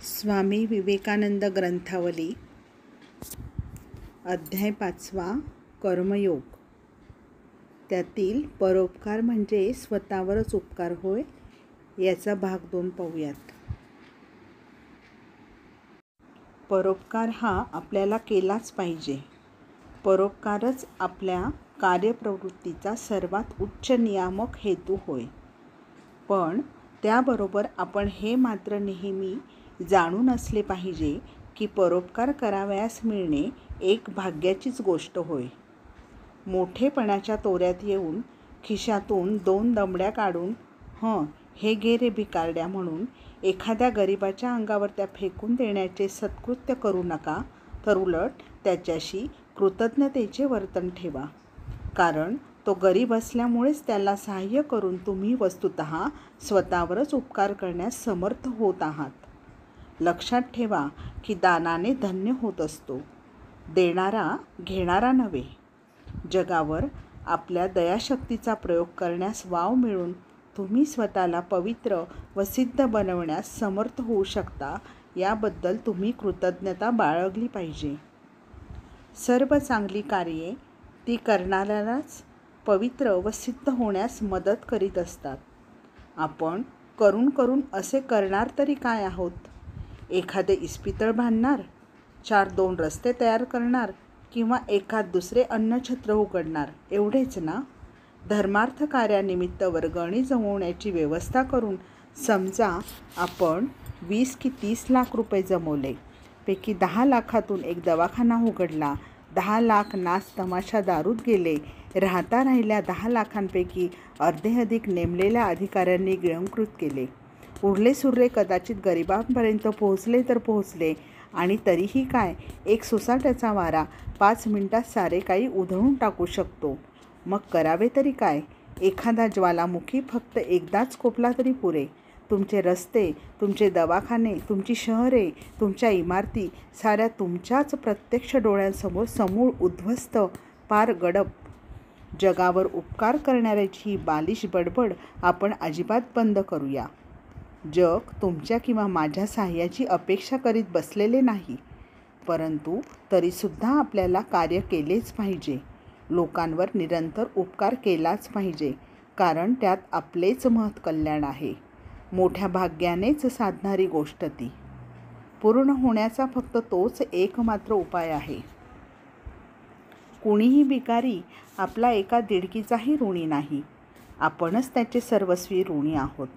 स्वामी विवेकानंद ग्रंथावली अध्याय 5 कर्मयोग. त्यातील परोपकार म्हणजे स्वतःवरच उपकार होय याचा भाग 2 पाहूयात. परोपकार हा आपल्याला केलाच पाहिजे. परोपकारच आपल्या कार्यप्रवृत्तीचा सर्वात उच्च नियामक हेतू होय. पण त्याबरोबर आपण हे मात्र नेहमी जाणून असले पाहिजे की परोपकार करावयास मिळणे एक भाग्याचीच गोष्ट होय. मोठेपणाच्या तोऱ्यात येऊन खिशातून 2 दमड्या काढून हे घे रे भिकारड्या म्हणून एखाद्या गरिबाच्या अंगावर त्या फेकून देण्याचे सत्कृत्य करू नका, तर उलट त्याच्याशी कृतज्ञतेचे वर्तन ठेवा. कारण तो गरीब असल्यामुळेच त्याला सहाय्य करून तुम्ही वस्तुतः स्वतःवरच उपकार करण्यास समर्थ होत आहात. लक्षात ठेवा की दानाने धन्य होत असतो, देणारा घेणारा नव्हे. जगावर आपल्या दयाशक्तीचा प्रयोग करण्यास वाव मिळून तुम्ही स्वतःला पवित्र व सिद्ध बनवण्यास समर्थ होऊ शकता, याबद्दल तुम्ही कृतज्ञता बाळगली पाहिजे. सर्व चांगली कार्ये ती करणाऱ्यालाच पवित्र व सिद्ध होण्यास मदत करीत असतात. आपण करून असे करणार तरी काय आहोत? एखादे इस्पितळ बांधणार, 4 रस्ते तयार करणार किंवा एखाद दुसरे अन्नछत्र उघडणार एवढेच ना? धर्मार्थ कार्यानिमित्त वर्गणी जमवण्याची व्यवस्था करून समजा आपण 20 की 30 लाख रुपये जमवले, पैकी 10 लाखातून एक दवाखाना उघडला, 10 लाख नाच तमाशा दारूत गेले, राहिल्या 10 लाखांपैकी अर्धे अधिक नेमलेल्या अधिकाऱ्यांनी गिळंकृत केले. उरले सुरले कदाचित गरिबांपर्यंत पोहोचले तर पोहोचले, आणि तरीही काय, एक सुसाट्याचा वारा 5 मिनिटात सारे काही उधळून टाकू शकतो. मग करावे तरी काय? एखादा ज्वालामुखी फक्त एकदाच कोपला तरी पुरे. तुमचे रस्ते, तुमचे दवाखाने, तुमची शहरे, तुमच्या इमारती साऱ्या तुमच्याच प्रत्यक्ष डोळ्यांसमोर समूळ उद्ध्वस्त, पार गडप. जगावर उपकार करणाऱ्याची ही बालिश बडबड आपण अजिबात बंद करूया. जग तुमच्या किंवा माझ्या सहाय्याची अपेक्षा करीत बसलेले नाही, परंतु तरीसुद्धा आपल्याला कार्य केलेच पाहिजे. लोकांवर निरंतर उपकार केलाच पाहिजे, कारण त्यात आपलेच महत् कल्याण आहे. मोठ्या भाग्यानेच साधणारी गोष्ट ती. पूर्ण होण्याचा फक्त तोच एकमात्र उपाय आहे. कुणीही भिकारी आपला एका दिडकीचाही ऋणी नाही. आपणच त्याचे सर्वस्वी ऋणी आहोत,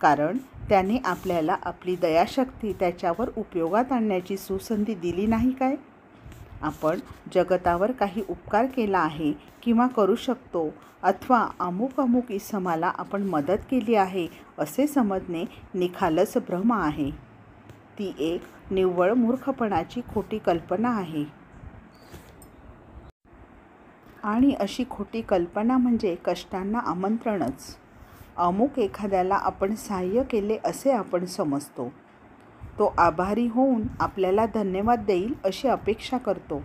कारण त्याने आपल्याला आपली दयाशक्ती त्याच्यावर उपयोगात आणण्याची सुसंधी दिली नाही काय? आपण जगतावर काही उपकार केला आहे किंवा करू शकतो, अथवा अमुक इसमाला आपण मदत केली आहे असे समजणे निखालस भ्रम आहे. ती एक निव्वळ मूर्खपणाची खोटी कल्पना आहे. आणि अशी खोटी कल्पना म्हणजे कष्टांना आमंत्रणच. अमुक एखाद्याला आपण सहाय्य केले असे आपण समजतो. तो आभारी होऊन आपल्याला धन्यवाद देईल अशी अपेक्षा करतो,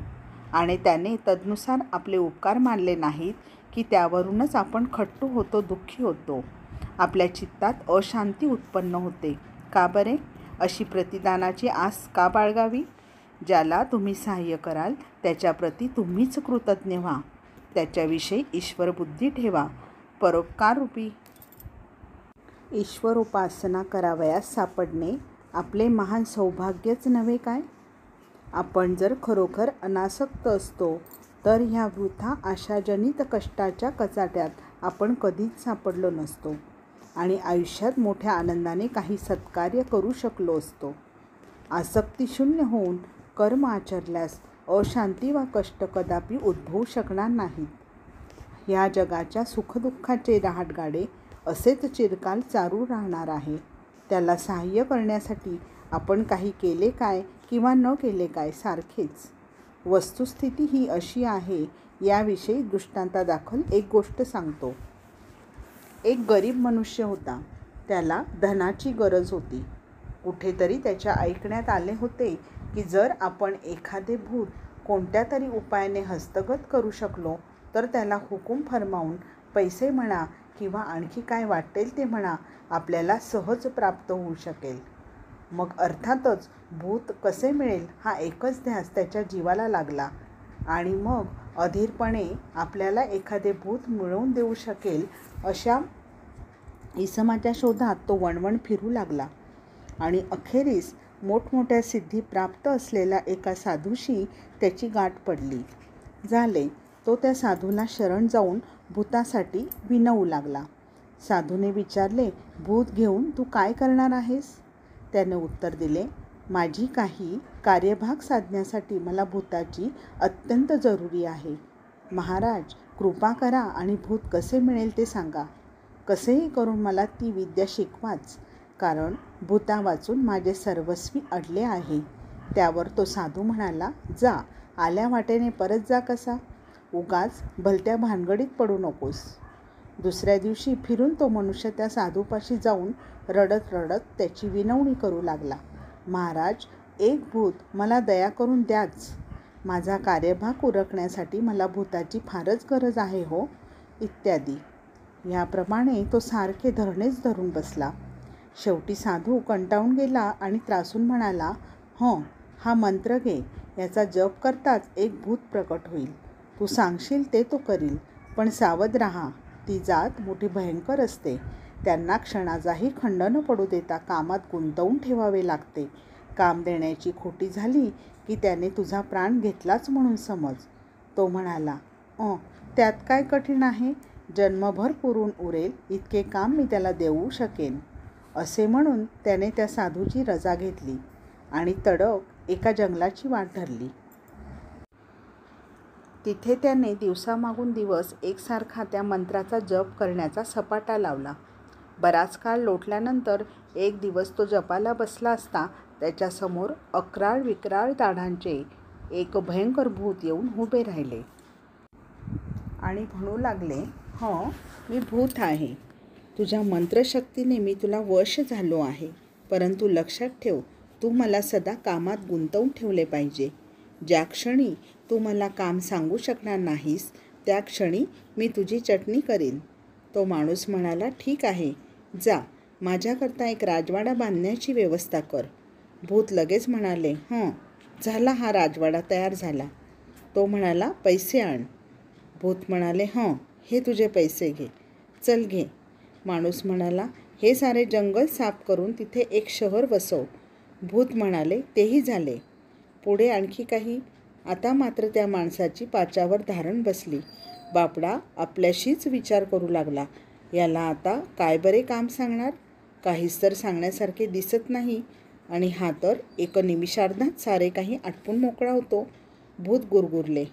आणि त्याने तदनुसार आपले उपकार मानले नाहीत की त्यावरूनच आपण खट्टू होतो, दुःखी होतो. आपल्या चित्तात अशांती उत्पन्न होते. का बरे? अशी प्रतिदानाची आस का बाळगावी? ज्याला तुम्ही सहाय्य कराल त्याच्याप्रती तुम्हीच कृतज्ञ व्हा. त्याच्याविषयी ईश्वरबुद्धी ठेवा. परोपकाररूपी ईश्वरोपासना करावयास सापडणे आपले महान सौभाग्यच नव्हे काय? आपण जर खरोखर अनासक्त असतो तर ह्या वृथा आशाजनित कष्टाच्या कचाट्यात आपण कधीच सापडलो नसतो, आणि आयुष्यात मोठ्या आनंदाने काही सत्कार्य करू शकलो असतो. आसक्तिशून्य होऊन कर्म आचरल्यास अशांती वा कष्ट कदापि उद्भवू शकणार नाहीत. ह्या जगाच्या सुखदुःखाचे रहाटगाडे असेच चिरकाल चालू राहणार आहे. त्याला सहाय्य करण्यासाठी आपण काही केले काय किंवा न केले काय सारखेच. वस्तुस्थिती ही अशी आहे. याविषयी दृष्टांतादाखल एक गोष्ट सांगतो. एक गरीब मनुष्य होता. त्याला धनाची गरज होती. कुठेतरी त्याच्या ऐकण्यात आले होते की जर आपण एखादे भूत कोणत्या तरी उपायाने हस्तगत करू शकलो तर त्याला हुकूम फरमावून पैसे म्हणा किंवा आणखी काय वाटेल ते म्हणा आपल्याला सहज प्राप्त होऊ शकेल. मग अर्थातच भूत कसे मिळेल हा एकच ध्यास त्याच्या जीवाला लागला आणि मग अधीरपणे आपल्याला एखादे भूत मिळवून देऊ शकेल अशा इसमाच्या शोधात तो वणवण फिरू लागला आणि अखेरीस मोठमोठ्या सिद्धी प्राप्त असलेल्या एका साधूशी त्याची गाठ पडली. झाले, तो त्या साधूला शरण जाऊन भूतासाठी विनवू लागला. साधूने विचारले, भूत घेऊन तू काय करणार आहेस? त्याने उत्तर दिले, माझी काही कार्यभाग साधण्यासाठी मला भूताची अत्यंत जरुरी आहे. महाराज, कृपा करा आणि भूत कसे मिळेल ते सांगा. कसेही करून मला ती विद्या शिकवाच, कारण भूता वाचून माझे सर्वस्वी अडले आहे. त्यावर तो साधू म्हणाला, जा, आल्या वाटेने परत जा कसा. उगाच भलत्या भानगडीत पडू नकोस. दुसऱ्या दिवशी फिरून तो मनुष्य त्या साधूपाशी जाऊन रडत रडत त्याची विनवणी करू लागला. महाराज, एक भूत मला दया करून द्याच. माझा कार्यभाग उरकण्यासाठी मला भूताची फारच गरज आहे हो, इत्यादी. याप्रमाणे तो सारखे धरणेच धरून बसला. शेवटी साधू कंटाळून गेला आणि त्रासून म्हणाला, हा मंत्र घे. याचा जप करताच एक भूत प्रकट होईल. तू सांगशील ते तो करील, पण सावध राहा. ती जात मोठी भयंकर असते. त्यांना क्षणाचाही खंड न पडू देता कामात गुंतवून ठेवावे लागते. काम देण्याची खोटी झाली की त्याने तुझा प्राण घेतलाच म्हणून समज. तो म्हणाला, त्यात काय कठीण आहे? जन्मभर पुरून उरेल इतके काम मी त्याला देऊ शकेन. असे म्हणून त्याने त्या साधूची रजा घेतली आणि तडक एका जंगलाची वाट धरली. तिथे त्याने दिवसामागून दिवस एकसारखा त्या मंत्राचा जप करण्याचा सपाटा लावला. बराच काळ लोटल्यानंतर एक दिवस तो जपाला बसला असता त्याच्यासमोर अक्राळ विक्राळ दाढांचे एक भयंकर भूत येऊन उभे राहिले आणि म्हणू लागले, मी भूत आहे. तुझ्या मंत्रशक्तीने मी तुला वश झालो आहे, परंतु लक्षात ठेव, तू मला सदा कामात गुंतवून ठेवले पाहिजे. ज्या क्षणी तू मला काम सांगू शकणार नाहीस त्या क्षणी मी तुझी चटणी करीन. तो माणूस म्हणाला, ठीक आहे, जा, माझ्याकरता एक राजवाडा बांधण्याची व्यवस्था कर. भूत लगेच म्हणाले, झाला, हा राजवाडा तयार झाला. तो म्हणाला, पैसे आण. भूत म्हणाले, हे तुझे पैसे घे, चल घे. माणूस म्हणाला, हे सारे जंगल साफ करून तिथे एक शहर बसव. भूत म्हणाले, तेही झाले. पुढे आणखी काही? आता मात्र त्या माणसाची पाचावर धारण बसली. बापडा आपल्याशीच विचार करू लागला, याला आता काय बरे काम सांगणार? काहीच तर सांगण्यासारखे दिसत नाही आणि हा तर एक निमिषार्धात सारे काही आटपून मोकळा होतो. भूत गुरगुरले,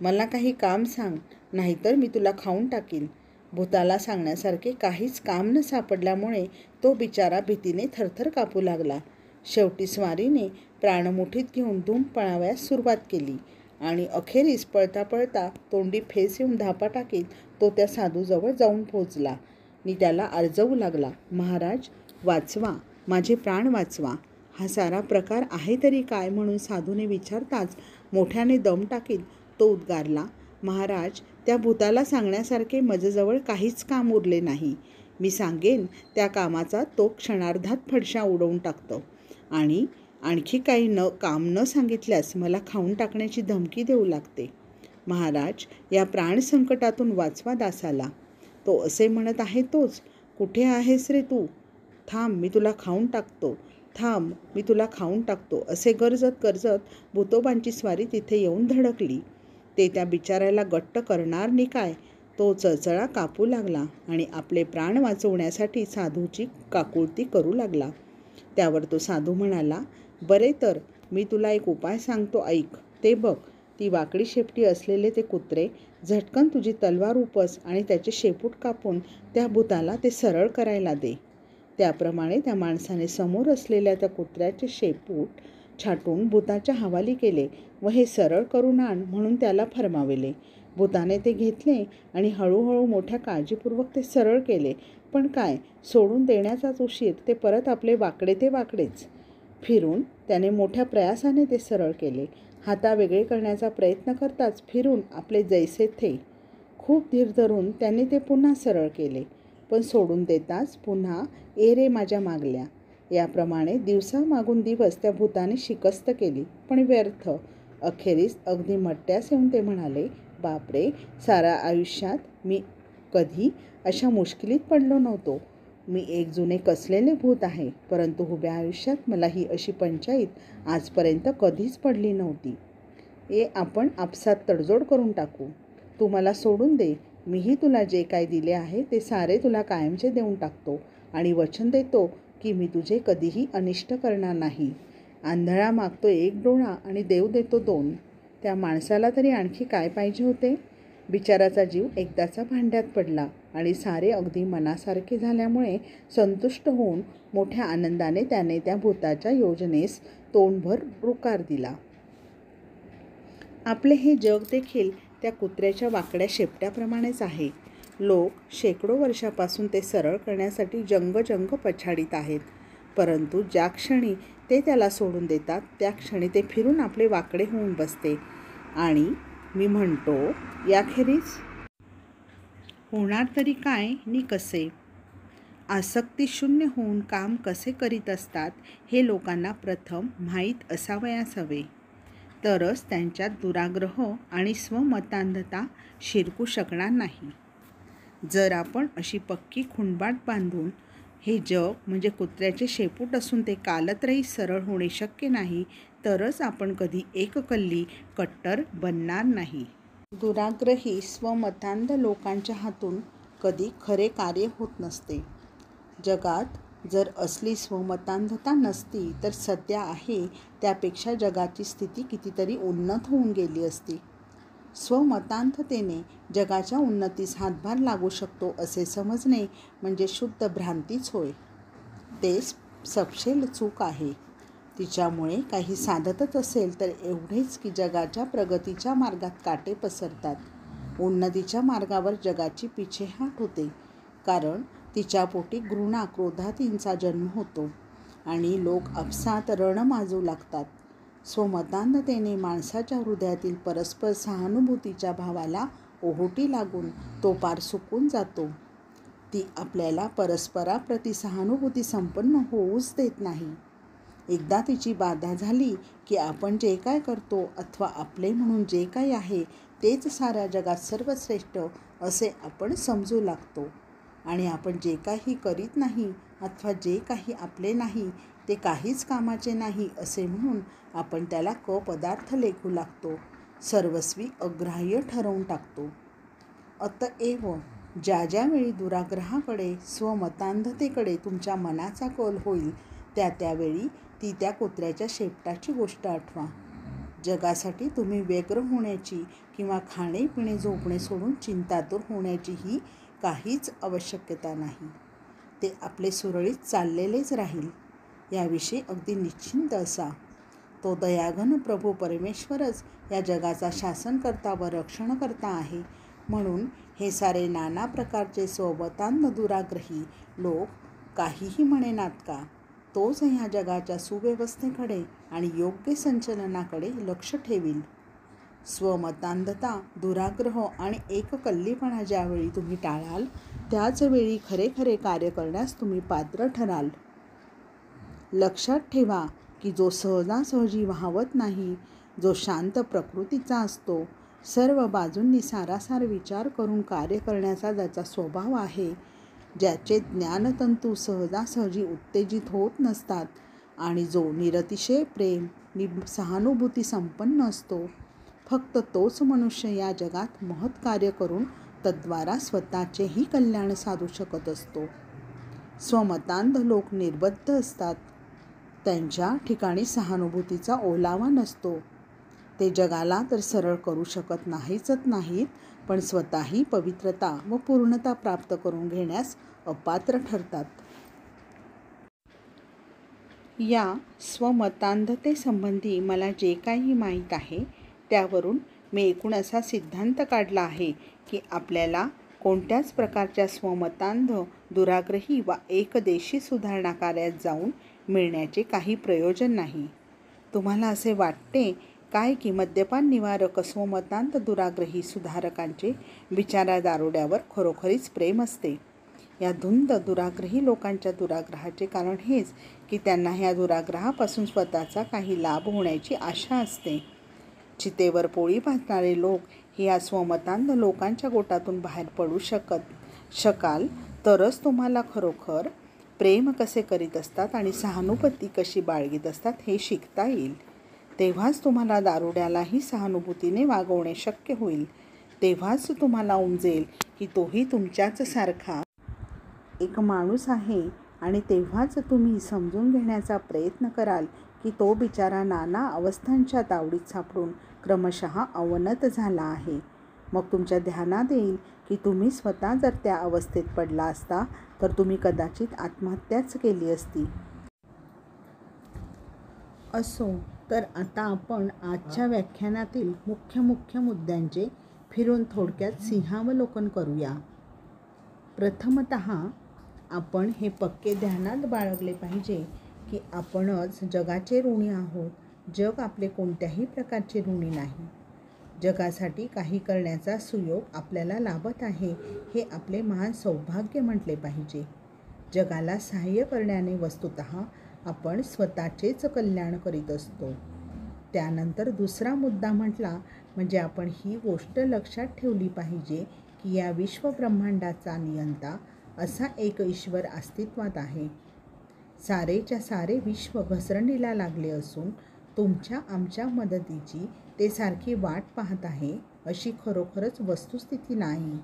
मला काही काम सांग, नाहीतर मी तुला खाऊन टाकीन. भूताला सांगण्यासारखे काहीच काम न सापडल्यामुळे तो बिचारा भीतीने थरथर कापू लागला. शेवटी स्वारीने प्राणमुठीत घेऊन धूम पळावयास सुरुवात केली आणि अखेरीस पळता पळता तोंडी फेस येऊन धापा टाकीत तो त्या साधूजवळ जाऊन पोहोचला आणि त्याला अर्जवू लागला, महाराज, वाचवा, माझे प्राण वाचवा. हा सारा प्रकार आहे तरी काय म्हणून साधूने विचारताच मोठ्याने दम टाकीत तो उद्गारला, महाराज, त्या भूताला सांगण्यासारखे माझ्याजवळ काहीच काम उरले नाही. मी सांगेन त्या कामाचा तो क्षणार्धात फडशा उडवून टाकतो आणि आणखी काही काम न सांगितल्यास मला खाऊन टाकण्याची धमकी देऊ लागते. महाराज, या प्राणसंकटातून वाचवा दासाला. तो असे म्हणत आहे तोच, कुठे आहेस रे तू? थांब, मी तुला खाऊन टाकतो, थांब, मी तुला खाऊन टाकतो, असे गरजत गरजत भूतोबांची स्वारी तिथे येऊन धडकली. ते त्या बिचाऱ्याला गट्ट करणार नाही काय? तो चळचळा कापू लागला आणि आपले प्राण वाचवण्यासाठी साधूची काकुळती करू लागला. त्यावर तो साधू म्हणाला, बरे तर मी तुला एक उपाय सांगतो, ऐक. ते बघ, ती वाकडी शेपटी असलेले ते कुत्रे, झटकन तुझी तलवार उपस आणि त्याचे शेपूट कापून त्या भूताला ते सरळ करायला दे. त्याप्रमाणे त्या माणसाने समोर असलेल्या त्या कुत्र्याचे शेपूट छाटून भूताच्या हवाली केले व हे सरळ करून आण म्हणून त्याला फरमावले. भूताने ते घेतले आणि हळूहळू मोठ्या काळजीपूर्वक ते सरळ केले. पण काय, सोडून देण्याचाच उशीर, ते परत आपले वाकडे ते वाकडेच. फिरून त्याने मोठ्या प्रयासाने ते सरळ केले. हाता वेगळे करण्याचा प्रयत्न करताच फिरून आपले जैसे थे. खूप धीर धरून त्याने ते पुन्हा सरळ केले, पण सोडून देताच पुन्हा ए रे माझ्या मागल्या. याप्रमाणे दिवसामागून दिवस त्या भूताने शिकस्त केली, पण व्यर्थ. अखेरीस अगदी मट्ट्यास येऊन ते म्हणाले, बापरे, साऱ्या आयुष्यात मी कधी अशा मुश्किलीत पडलो नव्हतो. मी एक जुने कसलेले भूत आहे, परंतु उभ्या आयुष्यात मला ही अशी पंचाईत आजपर्यंत कधीच पडली नव्हती. आपण आपसात तडजोड करून टाकू. तू मला सोडून दे. मीही तुला जे काय दिले आहे ते सारे तुला कायमचे देऊन टाकतो आणि वचन देतो की मी तुझे कधीही अनिष्ट करणार नाही. आंधळा मागतो 1 डोळा आणि देव देतो 2. त्या माणसाला तरी आणखी काय पाहिजे होते? बिचाराचा जीव एकदाचा भांड्यात पडला आणि सारे अगदी मनासारखे झाल्यामुळे संतुष्ट होऊन मोठ्या आनंदाने त्याने त्या भूताच्या योजनेस तोंडभर होकार दिला. आपले हे जग देखील त्या कुत्र्याच्या वाकड्या शेपट्याप्रमाणेच आहे. लोक शेकडो वर्षापासून ते सरळ करण्यासाठी जंग पछाडीत आहेत, परंतु ज्या क्षणी ते त्याला सोडून देतात त्या क्षणी ते फिरून आपले वाकडे होऊन बसते. आणि मी म्हणतो, याखेरीज होणार तरी काय नि कसे? आसक्तीशून्य होऊन काम कसे करीत असतात हे लोकांना प्रथम माहीत असावयास हवे, तरच त्यांच्यात दुराग्रह आणि स्वमतांधता शिरकू शकणार नाही. जर आपण अशी पक्की खुणबाट बांधून हे जग म्हणजे कुत्र्याचे शेपूट असून ते कालत्रयी सरळ होणे शक्य नाही, तरच आपण कधी एककल्ली कट्टर बनणार नाही. दुराग्रही स्वमतांध लोकांच्या हातून कधी खरे कार्य होत नसते. जगात जर असली स्वमतांधता नसती तर सध्या आहे त्यापेक्षा जगाची स्थिती कितीतरी उन्नत होऊन गेली असती. स्वमतांधतेने जगाच्या उन्नतीस हातभार लागू शकतो असे समजणे म्हणजे शुद्ध भ्रांतीच होय. ते सपशेल चूक आहे. तिच्यामुळे काही साधतच असेल तर एवढेच की जगाच्या प्रगतीच्या मार्गात काटे पसरतात. उन्नतीच्या मार्गावर जगाची पिछेहाट होते, कारण तिच्या पोटी घृणा क्रोधादींचा जन्म होतो आणि लोक आपसात रण माजू लागतात. स्वमतांधतेने माणसाच्या हृदयातील परस्पर सहानुभूतीच्या भावाला ओहोटी लागून तो पार सुकून जातो. ती आपल्याला परस्पराप्रती सहानुभूती संपन्न होऊच देत नाही. एकदा तिची बाधा झाली की आपण जे काय करतो अथवा आपले म्हणून जे काही आहे तेच साऱ्या जगात सर्वश्रेष्ठ असे आपण समजू लागतो आणि आपण जे काही करीत नाही अथवा जे काही आपले नाही ते काहीच कामाचे नाही असे म्हणून आपण त्याला अपदार्थ लेखू लागतो, सर्वस्वी अग्राह्य ठरवून टाकतो. अतएव ज्या वेळी दुराग्रहाकडे स्वमतांधतेकडे तुमच्या मनाचा कल होईल त्यावेळी ती त्या कुत्र्याच्या शेपटाची गोष्ट आठवा. जगासाठी तुम्ही व्यग्र होण्याची किंवा खाणे पिणे झोपणे सोडून चिंतातूर होण्याचीही काहीच आवश्यकता नाही. ते आपले सुरळीत चाललेलेच राहील याविषयी अगदी निश्चिंत असा. तो दयाघन प्रभू परमेश्वरच या जगाचा शासनकर्ता व रक्षणकर्ता आहे. म्हणून हे सारे नाना प्रकारचे स्वमतांध दुराग्रही लोक काहीही म्हणेनात का, तोच ह्या जगाच्या सुव्यवस्थेकडे आणि योग्य संचलनाकडे लक्ष ठेवील. स्वमतांधता, दुराग्रह आणि एककल्लीपणा ज्यावेळी तुम्ही टाळाल त्याचवेळी खरे कार्य करण्यास तुम्ही पात्र ठराल. लक्षात ठेवा की जो सहजासहजी वाहवत नाही, जो शांत प्रकृतीचा असतो, सर्व बाजूंनी सारासार विचार करून कार्य करण्याचा ज्याचा स्वभाव आहे, ज्याचे ज्ञानतंतू सहजासहजी उत्तेजित होत नसतात आणि जो निरतिशय प्रेम सहानुभूती संपन्न असतो, फक्त तोच मनुष्य या जगात महत् कार्य करून तद्वारा स्वतःचेही कल्याण साधू शकत असतो. स्वमतांध लोक निर्बद्ध असतात. त्यांच्या ठिकाणी सहानुभूतीचा ओलावा नसतो. ते जगाला तर सरळ करू शकत नाहीत, पण स्वतःही पवित्रता व पूर्णता प्राप्त करून घेण्यास अपात्र ठरतात. या स्वमतांधतेसंबंधी मला जे काही माहीत आहे त्यावरून मी एकूण असा सिद्धांत काढला आहे की आपल्याला कोणत्याच प्रकारच्या स्वमतांध, दुराग्रही वा एकदेशी सुधारणा कार्यात जाऊन मिळण्याचे काही प्रयोजन नाही. तुम्हाला असे वाटते काय की मद्यपान निवारक स्वमतांध दुराग्रही सुधारकांचे विचारा दारुड्यावर खरोखरीच प्रेम असते? या धुंद दुराग्रही लोकांच्या दुराग्रहाचे कारण हेच की त्यांना ह्या दुराग्रहापासून स्वतःचा काही लाभ होण्याची आशा असते. चितेवर पोळी भाजणारे लोक हे या स्वमतांध लोकांच्या गोटातून बाहेर पडू शकाल तरच तुम्हाला खरोखर प्रेम कसे करीत असतात आणि सहानुभूती कशी बाळगीत असतात हे शिकता येईल. तेव्हाच तुम्हाला दारुड्यालाही सहानुभूतीने वागवणे शक्य होईल. तेव्हाच तुम्हाला उमजेल की तोही तुमच्याच सारखा एक माणूस आहे आणि तेव्हाच तुम्ही समजून घेण्याचा प्रयत्न कराल की तो बिचारा नाना अवस्थांच्या तावडीत सापडून क्रमशः अवनत झाला आहे. मग तुमच्या ध्यानात येईल की तुम्ही स्वतः जर त्या अवस्थेत पडला असता तर तुम्ही कदाचित आत्महत्याच केली असती. असो, तर आता आपण आजच्या व्याख्यानातील मुख्य मुद्द्यांचे फिरून थोडक्यात सिंहावलोकन करूया. प्रथमतः आपण हे पक्के ध्यानात बाळगले पाहिजे की आपणच जगाचे ऋणी आहोत. जग आपले कोणत्याही प्रकारचे ऋणी नाही. जगासाठी काही करण्याचा सुयोग आपल्याला लाभत आहे हे आपले महान सौभाग्य म्हटले पाहिजे. जगाला सहाय्य करण्याने वस्तुतः आपण स्वतःचेच कल्याण करीत असतो. त्यानंतर दुसरा मुद्दा म्हटला म्हणजे आपण ही गोष्ट लक्षात ठेवली पाहिजे की या विश्वब्रह्मांडाचा नियंता असा एक ईश्वर अस्तित्वात आहे. सारेच्या सारे विश्व घसरणीला लागले असून तुमच्या आमच्या मदतीची ते सारखी वाट पाहत आहे अशी खरोखरच वस्तुस्थिती नाही.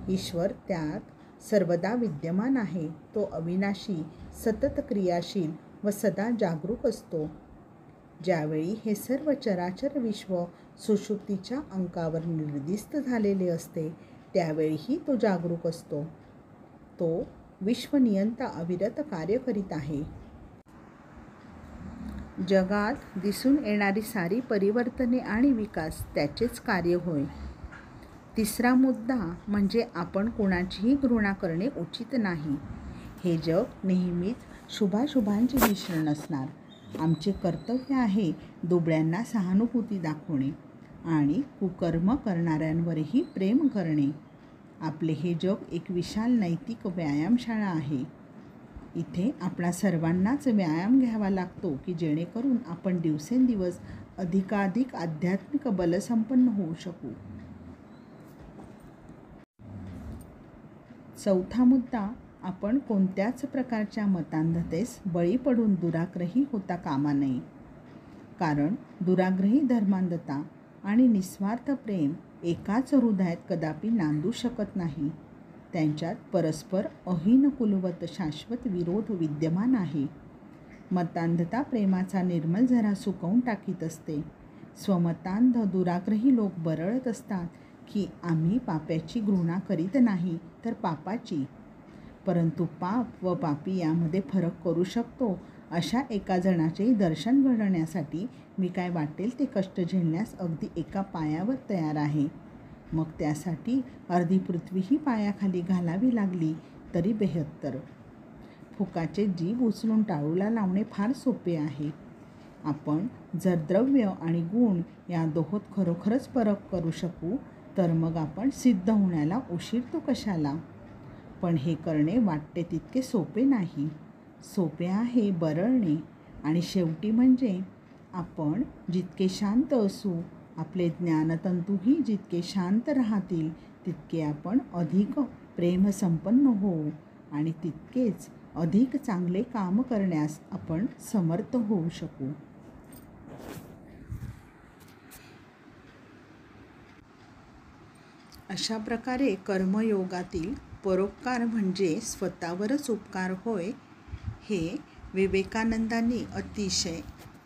ईश्वर त्यात सर्वदा विद्यमान आहे. तो अविनाशी, सतत क्रियाशील व सदा जागरूक असतो. ज्यावेळी हे सर्व चराचर विश्व सुषुप्तीच्या अंकावर निर्दिष्ट झालेले असते त्यावेळीही तो जागरूक असतो. तो विश्वनियंता अविरत कार्य करीत आहे. जगात दिसून येणारी सारी परिवर्तने आणि विकास त्याचेच कार्य होय. तिसरा मुद्दा म्हणजे आपण कोणाचीही घृणा करणे उचित नाही. हे जग नेहमीच शुभाशुभांचे मिश्रण असणार. आमचे कर्तव्य आहे दुबळ्यांना सहानुभूती दाखवणे आणि कुकर्म करणाऱ्यांवरही प्रेम करणे. आपले हे जग एक विशाल नैतिक व्यायामशाळा आहे. इथे आपणा सर्वांनाच व्यायाम घ्यावा लागतो की जेणेकरून आपण दिवसेंदिवस अधिकाधिक आध्यात्मिक बलसंपन्न होऊ शकू. चौथा मुद्दा, आपण कोणत्याच प्रकारच्या मतांधतेस बळी पडून दुराग्रही होता कामा नये. कारण दुराग्रही धर्मांधता आणि निस्वार्थ प्रेम एकाच हृदयात कदापि नांदू शकत नाही. त्यांच्यात परस्पर अहिनकुलवत शाश्वत विरोध विद्यमान आहे. मतांधता प्रेमाचा निर्मल झरा सुकवून टाकीत असते. स्वमतांध दुराग्रही लोक बरळत असतात की आम्ही पाप्याची घृणा करीत नाही तर पापाची. परंतु पाप व पापी यामध्ये फरक करू शकतो अशा एका जणाचेही दर्शन घडण्यासाठी मी काय वाटेल ते कष्ट झेलण्यास अगदी एका पायावर तयार आहे. मग त्यासाठी अर्धी पृथ्वीही पायाखाली घालावी लागली तरी बेहत्तर. फुकाचे जीभ उचलून टाळूला लावणे फार सोपे आहे. आपण जर द्रव्य आणि गुण या दोहोत खरोखरच फरक करू शकू तर मग आपण सिद्ध होण्याला उशीर तो कशाला. पण हे करणे वाटते तितके सोपे नाही. सोपे आहे बरळणे. आणि शेवटी म्हणजे आपण जितके शांत असू, आपले ज्ञानतंतूही जितके शांत राहतील तितके आपण अधिक प्रेमसंपन्न होऊ आणि तितकेच अधिक चांगले काम करण्यास आपण समर्थ होऊ शकू. अशा प्रकारे कर्मयोगातील परोपकार म्हणजे स्वतःवरच उपकार होय हे विवेकानंदांनी अतिशय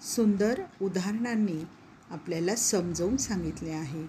सुंदर उदाहरणांनी आपल्याला समजावून सांगितले आहे.